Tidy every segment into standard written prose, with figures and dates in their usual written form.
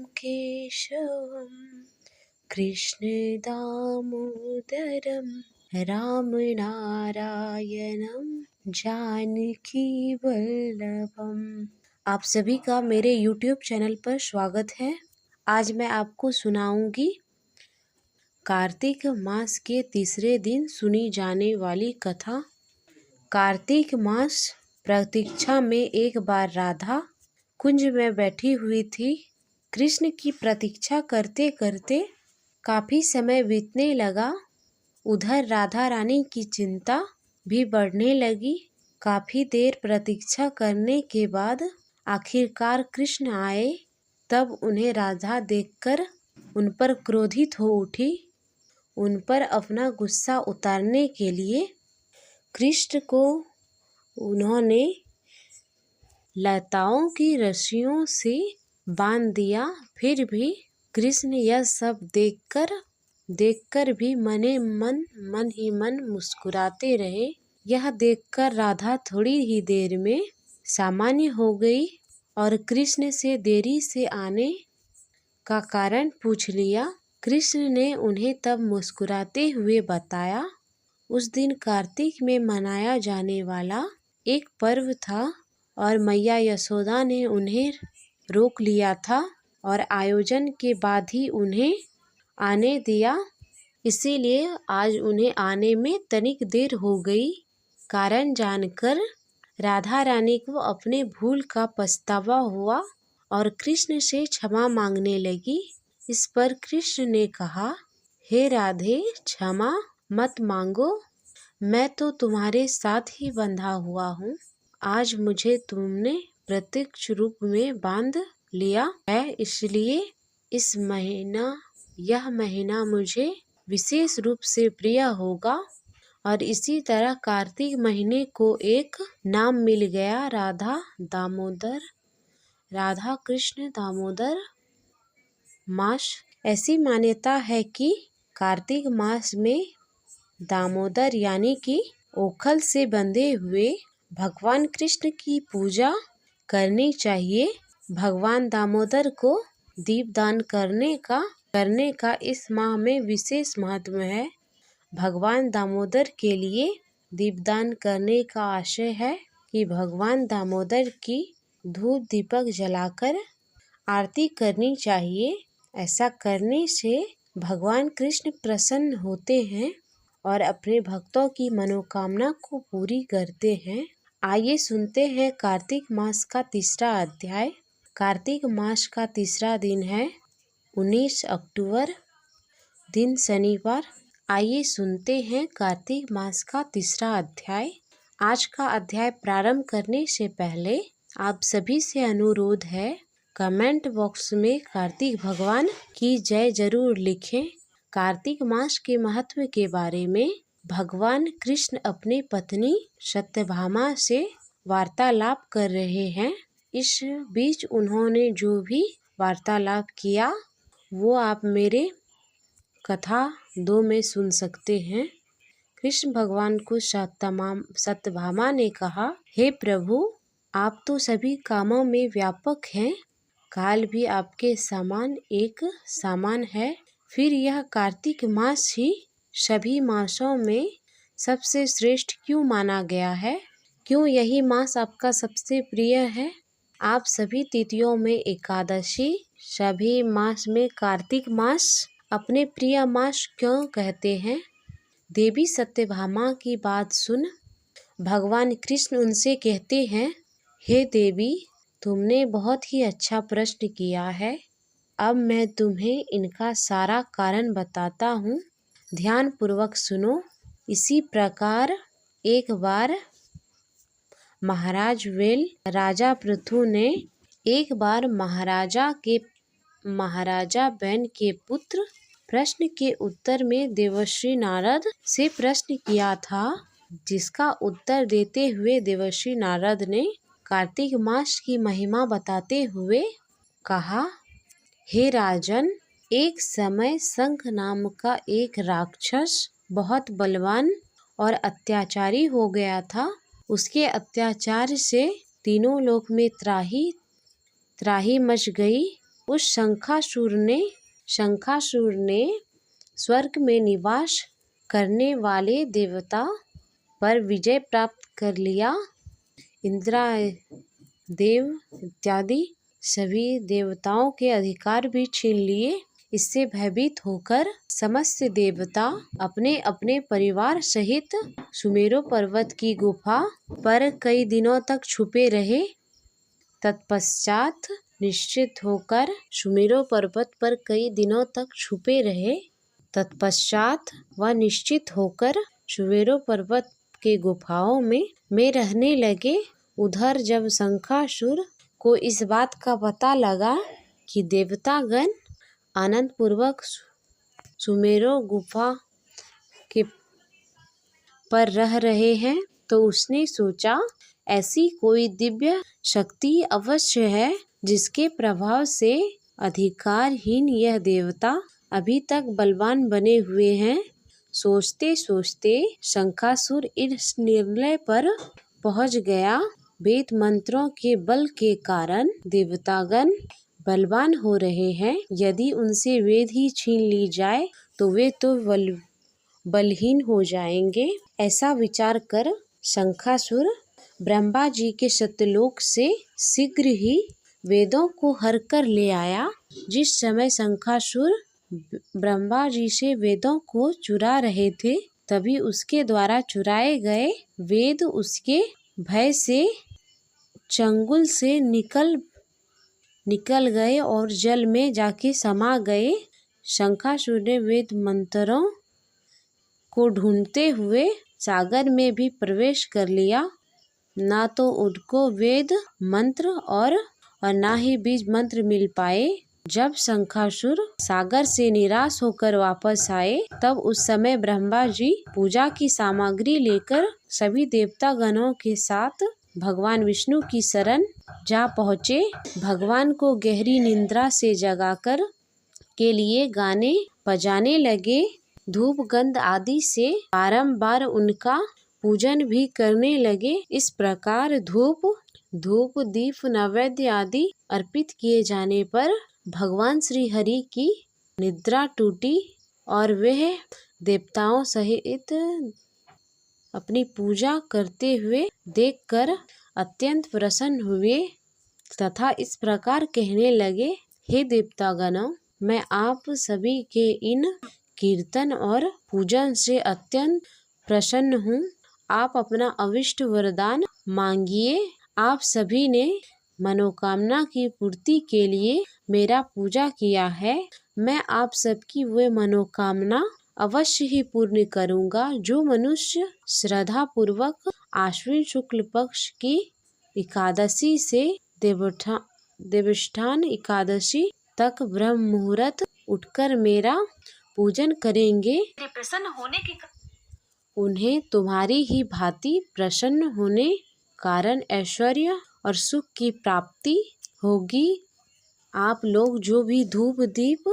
केशवं कृष्णदामोदरं रामनारायणं जानकीवल्लभम्। आप सभी का मेरे YouTube चैनल पर स्वागत है। आज मैं आपको सुनाऊंगी कार्तिक मास के तीसरे दिन सुनी जाने वाली कथा। कार्तिक मास प्रतीक्षा में एक बार राधा कुंज में बैठी हुई थी। कृष्ण की प्रतीक्षा करते करते काफी समय बीतने लगा। उधर राधा रानी की चिंता भी बढ़ने लगी। काफी देर प्रतीक्षा करने के बाद आखिरकार कृष्ण आए। तब उन्हें राधा देखकर उन पर क्रोधित हो उठी। उन पर अपना गुस्सा उतारने के लिए कृष्ण को उन्होंने लताओं की रस्सियों से बांध दिया। फिर भी कृष्ण यह सब देखकर भी मन ही मन मुस्कुराते रहे। यह देखकर राधा थोड़ी ही देर में सामान्य हो गई और कृष्ण से देरी से आने का कारण पूछ लिया। कृष्ण ने उन्हें तब मुस्कुराते हुए बताया, उस दिन कार्तिक में मनाया जाने वाला एक पर्व था और मैया यशोदा ने उन्हें रोक लिया था और आयोजन के बाद ही उन्हें आने दिया। इसीलिए आज उन्हें आने में तनिक देर हो गई। कारण जानकर राधा रानी को अपने भूल का पछतावा हुआ और कृष्ण से क्षमा मांगने लगी। इस पर कृष्ण ने कहा, हे राधे, क्षमा मत मांगो, मैं तो तुम्हारे साथ ही बंधा हुआ हूँ। आज मुझे तुमने प्रत्यक्ष रूप में बांध लिया है, इसलिए यह महीना मुझे विशेष रूप से प्रिय होगा। और इसी तरह कार्तिक महीने को एक नाम मिल गया, राधा कृष्ण दामोदर मास। ऐसी मान्यता है कि कार्तिक मास में दामोदर यानी कि ओखल से बंधे हुए भगवान कृष्ण की पूजा करनी चाहिए। भगवान दामोदर को दीपदान करने का इस माह में विशेष महत्व है। भगवान दामोदर के लिए दीपदान करने का आशय है कि भगवान दामोदर की धूप दीपक जलाकर आरती करनी चाहिए। ऐसा करने से भगवान कृष्ण प्रसन्न होते हैं और अपने भक्तों की मनोकामना को पूरी करते हैं। आइए सुनते हैं कार्तिक मास का तीसरा अध्याय। कार्तिक मास का तीसरा दिन है 19 अक्टूबर, दिन शनिवार। आइए सुनते हैं कार्तिक मास का तीसरा अध्याय। आज का अध्याय प्रारंभ करने से पहले आप सभी से अनुरोध है, कमेंट बॉक्स में कार्तिक भगवान की जय जरूर लिखें। कार्तिक मास के महत्व के बारे में भगवान कृष्ण अपनी पत्नी सत्यभामा से वार्तालाप कर रहे हैं। इस बीच उन्होंने जो भी वार्तालाप किया वो आप मेरे कथा 2 में सुन सकते हैं। कृष्ण भगवान को सत्यभामा ने कहा, हे प्रभु, आप तो सभी कामों में व्यापक हैं, काल भी आपके समान है। फिर यह कार्तिक मास ही सभी मासों में सबसे श्रेष्ठ क्यों माना गया है? क्यों यही मास आपका सबसे प्रिय है? आप सभी तिथियों में एकादशी, सभी मास में कार्तिक मास अपने प्रिय मास क्यों कहते हैं? देवी सत्यभामा की बात सुन भगवान कृष्ण उनसे कहते हैं, हे देवी, तुमने बहुत ही अच्छा प्रश्न किया है। अब मैं तुम्हें इनका सारा कारण बताता हूँ, ध्यान पूर्वक सुनो। इसी प्रकार एक बार महाराज वेल राजा पृथु ने एक बार महाराजा बैन के पुत्र प्रश्न के उत्तर में देवर्षि नारद से प्रश्न किया था, जिसका उत्तर देते हुए देवर्षि नारद ने कार्तिक मास की महिमा बताते हुए कहा, हे राजन, एक समय शंख नाम का एक राक्षस बहुत बलवान और अत्याचारी हो गया था। उसके अत्याचार से तीनों लोक में त्राही मच गई। उस शंखासुर ने स्वर्ग में निवास करने वाले देवता पर विजय प्राप्त कर लिया। इंद्रदेव इत्यादि सभी देवताओं के अधिकार भी छीन लिए। इससे भयभीत होकर समस्त देवता अपने अपने परिवार सहित सुमेरु पर्वत की गुफा पर कई दिनों तक छुपे रहे। तत्पश्चात निश्चित होकर सुमेरु पर्वत पर कई दिनों तक छुपे रहे। तत्पश्चात वह निश्चित होकर सुमेरु पर्वत के गुफाओं में रहने लगे। उधर जब शंखासुर को इस बात का पता लगा कि देवतागण आनंद पूर्वक सुमेरु गुफा के पर रह रहे हैं, तो उसने सोचा ऐसी कोई दिव्य शक्ति अवश्य है जिसके प्रभाव से अधिकारहीन यह देवता अभी तक बलवान बने हुए हैं। सोचते सोचते शंखासुर इस निर्णय पर पहुंच गया। वेद मंत्रों के बल के कारण देवतागण बलवान हो रहे हैं। यदि उनसे वेद ही छीन ली जाए तो वे तो बलहीन हो जाएंगे। ऐसा विचार कर शंखासुर ब्रह्मा जी के सत्यलोक से शीघ्र ही वेदों को हर कर ले आया। जिस समय शंखासुर ब्रह्मा जी से वेदों को चुरा रहे थे, तभी उसके द्वारा चुराए गए वेद उसके भय से चंगुल से निकल गए और जल में जाके समा गए। शंखासुर ने वेद मंत्रों को ढूंढते हुए सागर में भी प्रवेश कर लिया। ना तो उनको वेद मंत्र और ना ही बीज मंत्र मिल पाए। जब शंखासुर सागर से निराश होकर वापस आए, तब उस समय ब्रह्मा जी पूजा की सामग्री लेकर सभी देवता गणों के साथ भगवान विष्णु की शरण जा पहुँचे। भगवान को गहरी निद्रा से जगाकर के लिए गाने बजाने लगे। धूप गंध आदि से बारंबार उनका पूजन भी करने लगे। इस प्रकार धूप दीप नैवेद्य आदि अर्पित किए जाने पर भगवान श्री हरि की निद्रा टूटी और वह देवताओं सहित अपनी पूजा करते हुए देखकर अत्यंत प्रसन्न हुए तथा इस प्रकार कहने लगे, हे देवतागणों, मैं आप सभी के इन कीर्तन और पूजन से अत्यंत प्रसन्न हूँ। आप अपना अविष्ट वरदान मांगिए। आप सभी ने मनोकामना की पूर्ति के लिए मेरा पूजा किया है। मैं आप सबकी वह मनोकामना अवश्य ही पूर्ण करूँगा। जो मनुष्य श्रद्धा पूर्वक आश्विन शुक्ल पक्ष की एकादशी से देवस्थान एकादशी तक ब्रह्म मुहूर्त उठकर मेरा पूजन करेंगे, प्रसन्न होने के उन्हें तुम्हारी ही भांति प्रसन्न होने कारण ऐश्वर्य और सुख की प्राप्ति होगी। आप लोग जो भी धूप दीप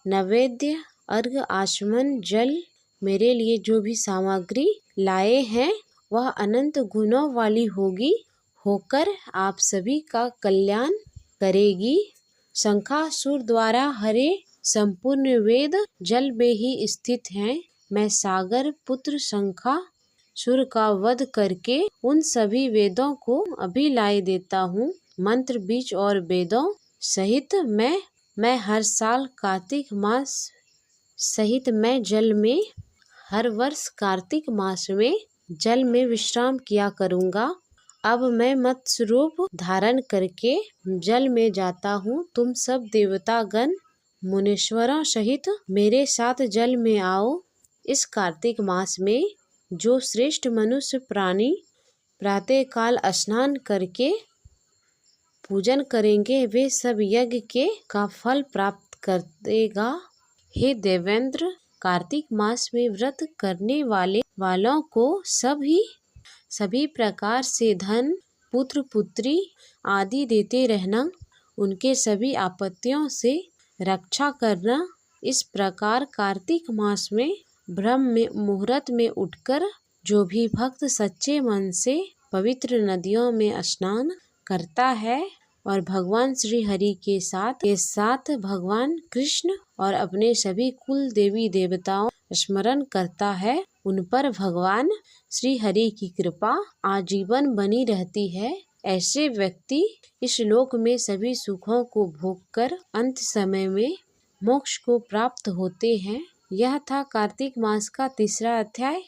नैवेद्य अर्घ आचमन जल मेरे लिए जो भी सामग्री लाए हैं, वह अनंत गुणों वाली होकर आप सभी का कल्याण करेगी। शंखासुर द्वारा हरे संपूर्ण वेद जल में ही स्थित हैं। मैं सागर पुत्र शंखासुर का वध करके उन सभी वेदों को अभी लाए देता हूँ। मंत्र बीज और वेदों सहित मैं हर साल कार्तिक मास सहित मैं जल में हर वर्ष कार्तिक मास में जल में विश्राम किया करूँगा। अब मैं मत्स्य रूप धारण करके जल में जाता हूँ। तुम सब देवतागण मुनीश्वरों सहित मेरे साथ जल में आओ। इस कार्तिक मास में जो श्रेष्ठ मनुष्य प्राणी प्रातः काल स्नान करके पूजन करेंगे, वे सब यज्ञ का फल प्राप्त करेगा। हे देवेंद्र, कार्तिक मास में व्रत करने वालों को सभी प्रकार से धन पुत्र पुत्री आदि देते रहना, उनके सभी आपत्तियों से रक्षा करना। इस प्रकार कार्तिक मास में ब्रह्म मुहूर्त में उठकर जो भी भक्त सच्चे मन से पवित्र नदियों में स्नान करता है, और भगवान श्री हरि के साथ भगवान कृष्ण और अपने सभी कुल देवी देवताओं स्मरण करता है, उन पर भगवान श्री हरि की कृपा आजीवन बनी रहती है। ऐसे व्यक्ति इस लोक में सभी सुखों को भोगकर अंत समय में मोक्ष को प्राप्त होते हैं। यह था कार्तिक मास का तीसरा अध्याय।